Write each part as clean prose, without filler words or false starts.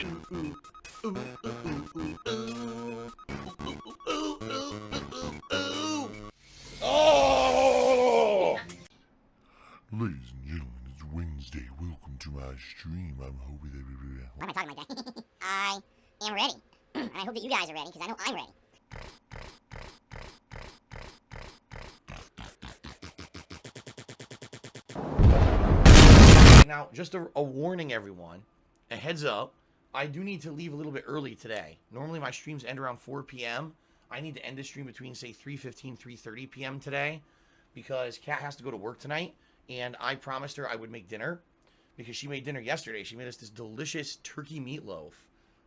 Oh! Ladies and gentlemen, it's Wednesday. Welcome to my stream. I'm hoping that... Why am I talking like that? I am ready. And I hope that you guys are ready, because I know I'm ready. Now, just a warning, everyone. A heads up. I do need to leave a little bit early today. Normally, my streams end around 4 p.m. I need to end the stream between, say, 3:15, 3:30 p.m. today. Because Kat has to go to work tonight. And I promised her I would make dinner. Because she made dinner yesterday. She made us this delicious turkey meatloaf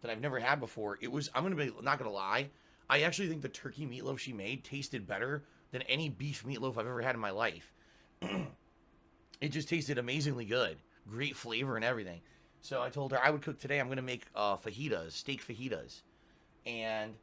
that I've never had before. It was, I'm not going to lie. I actually think the turkey meatloaf she made tasted better than any beef meatloaf I've ever had in my life. It just tasted amazingly good. Great flavor and everything. So I told her I would cook today. I'm going to make fajitas, steak fajitas. And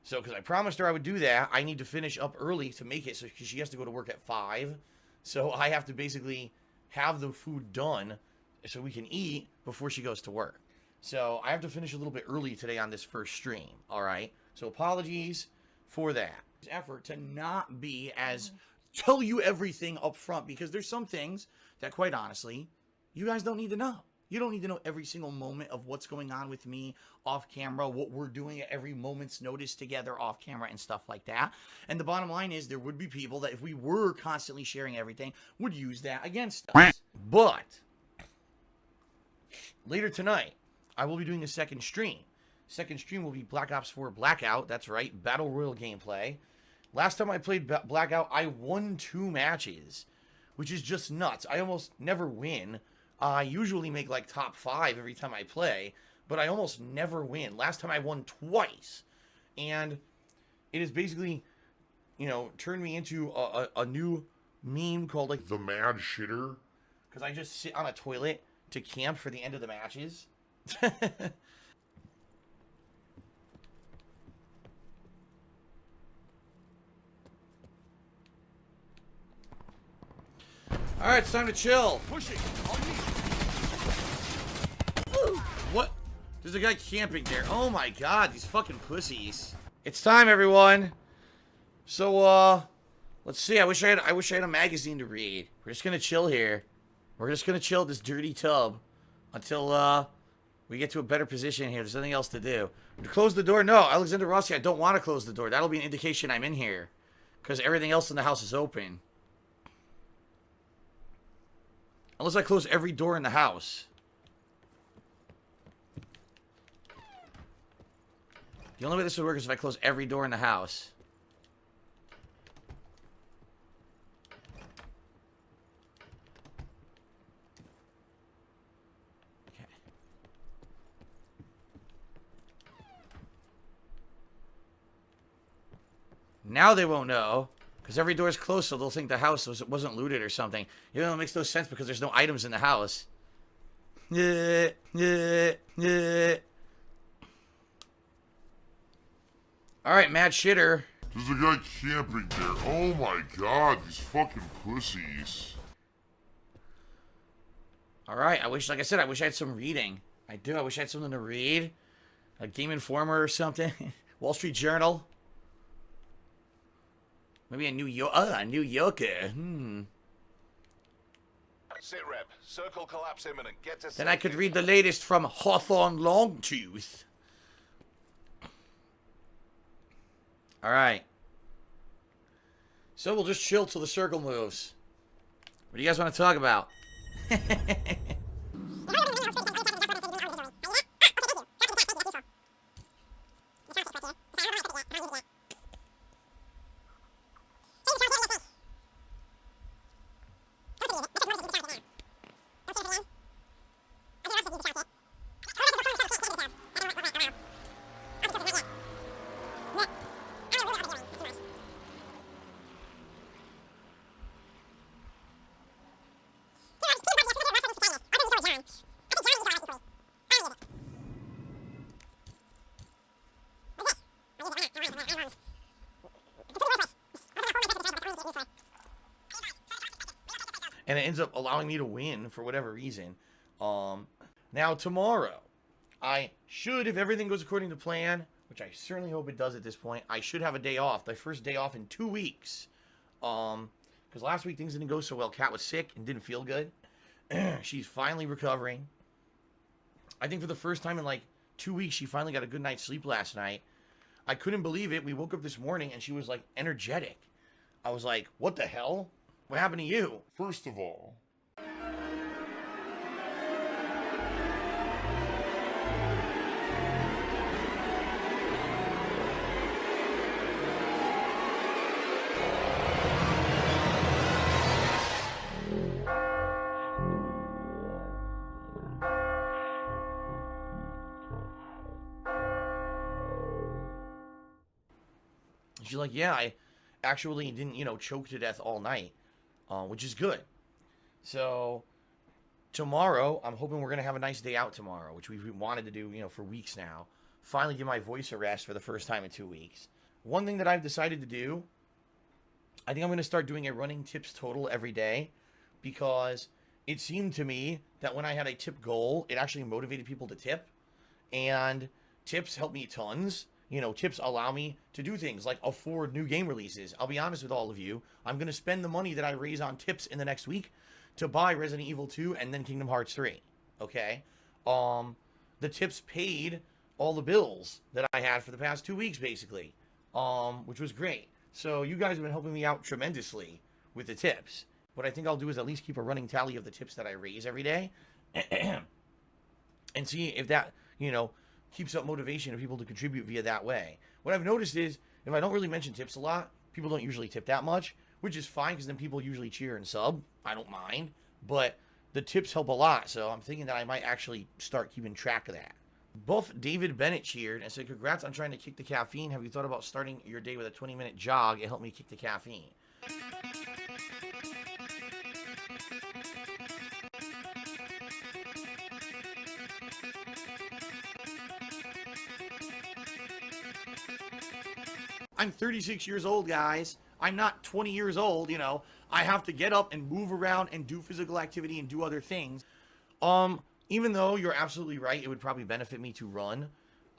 so, because I promised her I would do that, I need to finish up early to make it. So she has to go to work at 5. So I have to basically have the food done so we can eat before she goes to work. So I have to finish a little bit early today on this first stream. All right. So apologies for that. Effort to not be as tell you everything up front, because there's some things that, quite honestly, you guys don't need to know. You don't need to know every single moment of what's going on with me off camera, what we're doing at every moment's notice together off camera and stuff like that. And the bottom line is there would be people that, if we were constantly sharing everything, would use that against us. But later tonight, I will be doing a second stream. Second stream will be Black Ops 4 Blackout. That's right, Battle Royale gameplay. Last time I played Blackout, I won 2 matches, which is just nuts. I almost never win. I usually make like top 5 every time I play, but I almost never win. Last time I won twice. And it is basically, you know, turned me into a new meme called like The Mad Shitter. because I just sit on a toilet to camp for the end of the matches. All right, it's time to chill. Pushing. What? There's a guy camping there. Oh my god, these fucking pussies. It's time, everyone. So, let's see. I wish I had a magazine to read. We're just gonna chill here. We're just gonna chill this dirty tub until we get to a better position here. There's nothing else to do. Close the door? No, Alexander Rossi, I don't want to close the door. That'll be an indication I'm in here, because everything else in the house is open. Unless I close every door in the house. The only way this would work is if I close every door in the house. Okay. Now they won't know. Because every door is closed, so they'll think the house wasn't looted or something. Even though it makes no sense because there's no items in the house. Yeah, yeah, yeah. Alright, mad shitter. There's a guy camping there. Oh my god, these fucking pussies. Alright, like I said, I wish I had some reading. I do, I wish I had something to read. A Game Informer or something. Wall Street Journal. Maybe a New Yorker. Sit rep. Circle collapse imminent. Get to Then I could read the latest from Hawthorne Longtooth. Alright. So we'll just chill till the circle moves. What do you guys want to talk about? And it ends up allowing me to win for whatever reason. Now tomorrow, I should, if everything goes according to plan, which I certainly hope it does at this point, I should have a day off. The first day off in 2 weeks. Because last week things didn't go so well. Kat was sick and didn't feel good. She's finally recovering. I think for the first time in like 2 weeks, she finally got a good night's sleep last night. I couldn't believe it. We woke up this morning and she was like energetic. I was like, what the hell? What happened to you? First of all, She's like, yeah, I actually didn't, choke to death all night, which is good. So tomorrow, I'm hoping we're going to have a nice day out tomorrow, which we've wanted to do, for weeks now. Finally give my voice a rest for the first time in 2 weeks. One thing that I've decided to do, I think I'm going to start doing a running tips total every day, because it seemed to me that when I had a tip goal, it actually motivated people to tip, and tips help me tons. Tips allow me to do things like afford new game releases. I'll be honest with all of you. I'm going to spend the money that I raise on tips in the next week to buy Resident Evil 2 and then Kingdom Hearts 3. Okay? The tips paid all the bills that I had for the past 2 weeks, basically, which was great. So you guys have been helping me out tremendously with the tips. What I think I'll do is at least keep a running tally of the tips that I raise every day and see if that, keeps up motivation of people to contribute via that way. What I've noticed is, if I don't really mention tips a lot, people don't usually tip that much, which is fine, because then people usually cheer and sub. I don't mind. But the tips help a lot, so I'm thinking that I might actually start keeping track of that. Buff David Bennett cheered and said, congrats on trying to kick the caffeine. Have you thought about starting your day with a 20-minute jog? It helped me kick the caffeine. I'm 36 years old, guys. I'm not 20 years old, I have to get up and move around and do physical activity and do other things. Even though you're absolutely right, it would probably benefit me to run.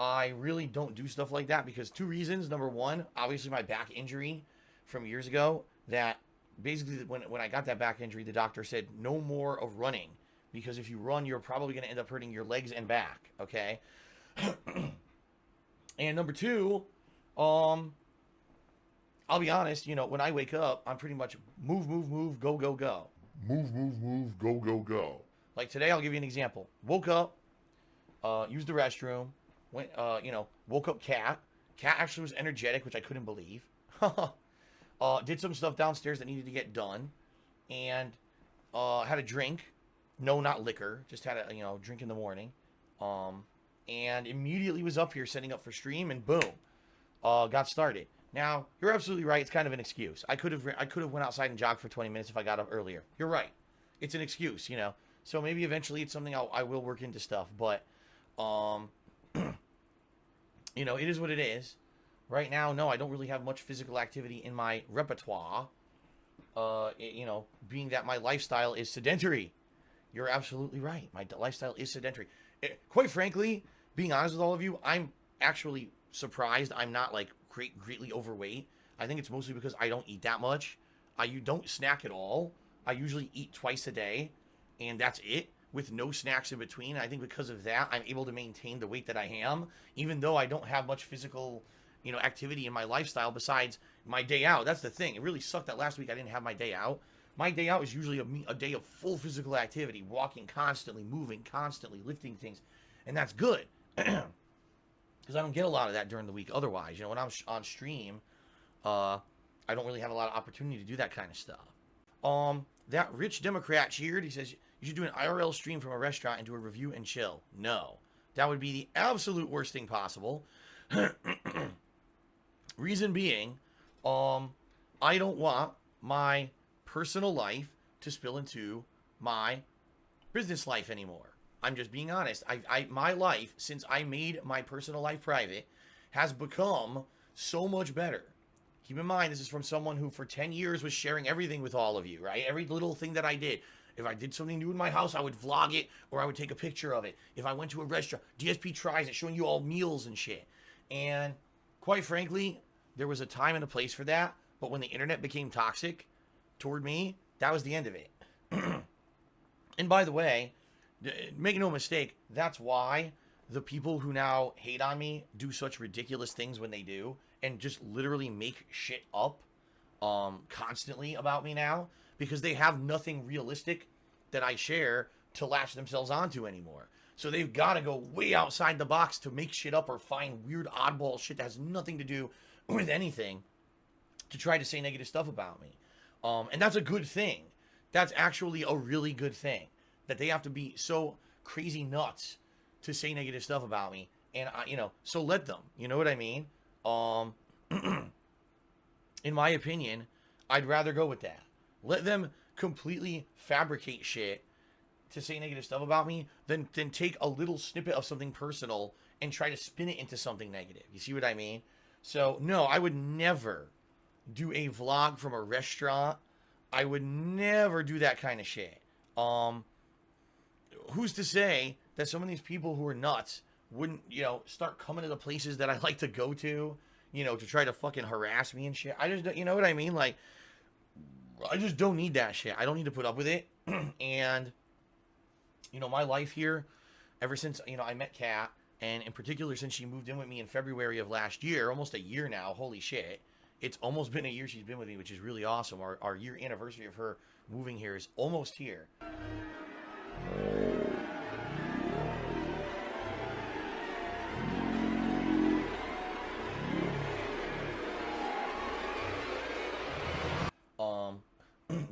I really don't do stuff like that because 2 reasons. Number one, obviously my back injury from years ago, that basically when I got that back injury, the doctor said no more of running, because if you run, you're probably going to end up hurting your legs and back, okay? And number two, I'll be honest, when I wake up, I'm pretty much move, go, go, go. move, go, go, go. Like today, I'll give you an example. Woke up, used the restroom, went, woke up Kat. Kat actually was energetic, which I couldn't believe. Did some stuff downstairs that needed to get done, and had a drink. No, not liquor. Just had a drink in the morning. And immediately was up here setting up for stream, and boom, got started. Now, you're absolutely right. It's kind of an excuse. I could have went outside and jogged for 20 minutes if I got up earlier. You're right. It's an excuse, So maybe eventually it's something I will work into stuff. But, it is what it is. Right now, no, I don't really have much physical activity in my repertoire. Being that my lifestyle is sedentary. You're absolutely right. My lifestyle is sedentary. Quite frankly, being honest with all of you, I'm actually surprised I'm not like greatly overweight. I think it's mostly because I don't eat that much. I don't snack at all. I usually eat twice a day, and that's it, with no snacks in between. I think because of that, I'm able to maintain the weight that I am, even though I don't have much physical, activity in my lifestyle besides my day out. That's the thing. It really sucked that last week I didn't have my day out. My day out is usually a day of full physical activity, walking constantly, moving constantly, lifting things, and that's good. Because I don't get a lot of that during the week otherwise. When I'm on stream, I don't really have a lot of opportunity to do that kind of stuff. That rich Democrat cheered. He says, you should do an IRL stream from a restaurant and do a review and chill. No. That would be the absolute worst thing possible. Reason being, I don't want my personal life to spill into my business life anymore. I'm just being honest. My life, since I made my personal life private, has become so much better. Keep in mind, this is from someone who for 10 years was sharing everything with all of you, right? Every little thing that I did. If I did something new in my house, I would vlog it or I would take a picture of it. If I went to a restaurant, DSP tries it, showing you all meals and shit. And quite frankly, there was a time and a place for that. But when the internet became toxic toward me, that was the end of it. And by the way, make no mistake, that's why the people who now hate on me do such ridiculous things when they do and just literally make shit up constantly about me now, because they have nothing realistic that I share to latch themselves onto anymore. So they've got to go way outside the box to make shit up or find weird oddball shit that has nothing to do with anything to try to say negative stuff about me. And that's a good thing. That's actually a really good thing, that they have to be so crazy nuts to say negative stuff about me. And, so let them, you know what I mean? In my opinion, I'd rather go with that. Let them completely fabricate shit to say negative stuff about me than take a little snippet of something personal and try to spin it into something negative. You see what I mean? So, no, I would never do a vlog from a restaurant. I would never do that kind of shit. Who's to say that some of these people who are nuts wouldn't, start coming to the places that I like to go to, to try to fucking harass me and shit. I just don't, you know what I mean? Like, I just don't need that shit. I don't need to put up with it. And, my life here, ever since, I met Kat, and in particular since she moved in with me in February of last year, almost a year now, holy shit. It's almost been a year she's been with me, which is really awesome. Our year anniversary of her moving here is almost here.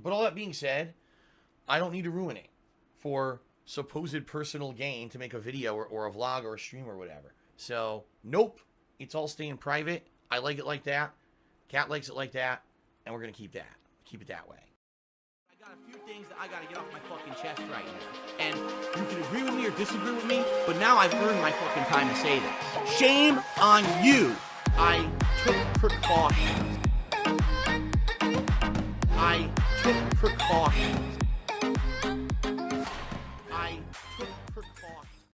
But all that being said, I don't need to ruin it for supposed personal gain to make a video or a vlog or a stream or whatever. So, nope. It's all staying private. I like it like that. Kat likes it like that. And we're going to keep that. Keep it that way. I got a few things that I got to get off my fucking chest right now. And you can agree with me or disagree with me, but now I've earned my fucking time to say this. Shame on you. I took precautions. I took precautions.